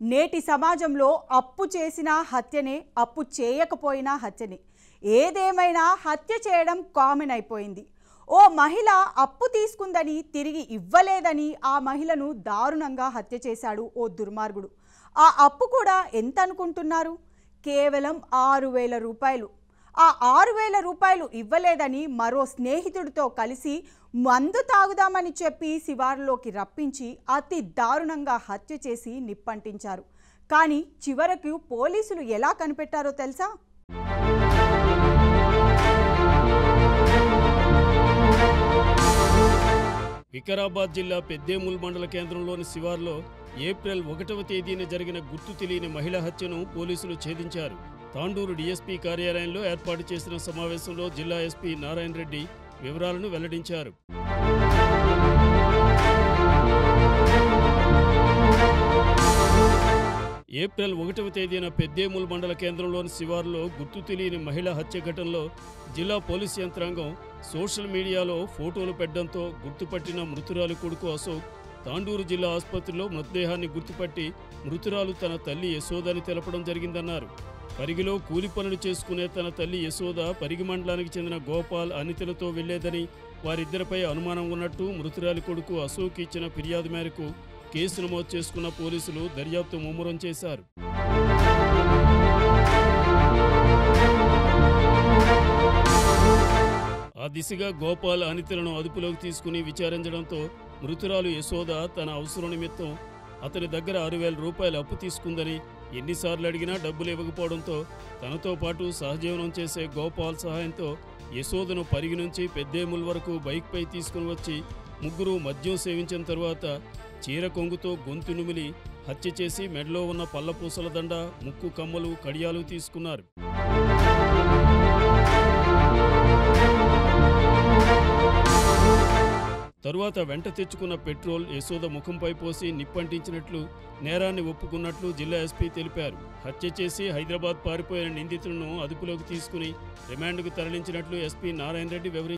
నేటి సమాజంలో అప్పు చేసినా హత్యనే, అప్పు చేయకపోయినా హత్యనే. ఏదేమైనా హత్య చేయడం కామన్ అయిపోయింది. ఓ మహిళ అప్పు తీసుకుందని తిరిగి ఇవ్వలేదని ఆ మహిళను దారుణంగా హత్య చేశాడు ఓ దుర్మార్గుడు. ఆ అప్పు కూడా ఎంత అనుకుంటున్నారు? కేవలం 6,000 రూపాయలు. ఆ 6,000 రూపాయలు ఇవ్వలేదని మరో స్నేహితుడితో కలిసి మందు తాగుదామని చెప్పి శివారులోకి రప్పించి అతి దారుణంగా హత్య చేసి నిప్పంటించారు. కానీ చివరకు పోలీసులు ఎలా కనిపెట్టారో తెలుసా? వికారాబాద్ జిల్లా పెద్దేముల్ మండల కేంద్రంలోని శివార్లో ఏప్రిల్ 1వ తేదీన జరిగిన గుర్తు తెలియని మహిళ హత్యను పోలీసులు ఛేదించారు. తాండూరు డీఎస్పీ కార్యాలయంలో ఏర్పాటు చేసిన సమావేశంలో జిల్లా ఎస్పీ నారాయణ రెడ్డి వివరాలను వెల్లడించారు. ఏప్రిల్ 1వ తేదీన పెద్దేముల్ మండల కేంద్రంలోని శివార్లో గుర్తు తెలియని మహిళ హత్య ఘటనలో జిల్లా పోలీసు యంత్రాంగం సోషల్ మీడియాలో ఫోటోలు పెట్టడంతో గుర్తుపట్టిన మృతురాలి కొడుకు అశోక్ తాండూరు జిల్లా ఆసుపత్రిలో మృతదేహాన్ని గుర్తుపట్టి మృతురాలు తన తల్లి యశోదని తెలపడం జరిగిందన్నారు. పరిగిలో కూలి పనులు చేసుకునే తన తల్లి యశోద పరిగి మండలానికి చెందిన గోపాల్ అనితలతో వెళ్లేదని, వారిద్దరిపై అనుమానం ఉన్నట్టు మృతురాలి కొడుకు అశోక్ ఇచ్చిన ఫిర్యాదు మేరకు కేసు నమోదు చేసుకున్న పోలీసులు దర్యాప్తు ముమ్మరం చేశారు. ఆ దిశగా గోపాల్ అనితలను అదుపులోకి తీసుకుని విచారించడంతో మృతురాలు యశోద తన అవసరం నిమిత్తం అతని దగ్గర 6,000 రూపాయలు అప్పు తీసుకుందని, ఎన్నిసార్లు అడిగినా డబ్బులు ఇవ్వకపోవడంతో తనతో పాటు సహజీవనం చేసే గోపాల్ సహాయంతో యశోదను పరిగి నుంచి పెద్దేముల్ వరకు బైక్పై తీసుకుని వచ్చి ముగ్గురు మద్యం సేవించిన తరువాత చీర కొంగుతో గొంతు నుమిలి హత్య చేసి మెడలో ఉన్న పల్లపూసల దండ, ముక్కు కమ్మలు, కడియాలు తీసుకున్నారు. తరువాత వెంట తెచ్చుకున్న పెట్రోల్ యశోద ముఖంపై పోసి నిప్పంటించినట్లు నేరాన్ని ఒప్పుకున్నట్లు జిల్లా ఎస్పీ తెలిపారు. హత్య చేసి హైదరాబాద్ పారిపోయిన నిందితులను అదుపులోకి తీసుకుని రిమాండ్కు తరలించినట్లు ఎస్పీ నారాయణ రెడ్డి వివరించారు.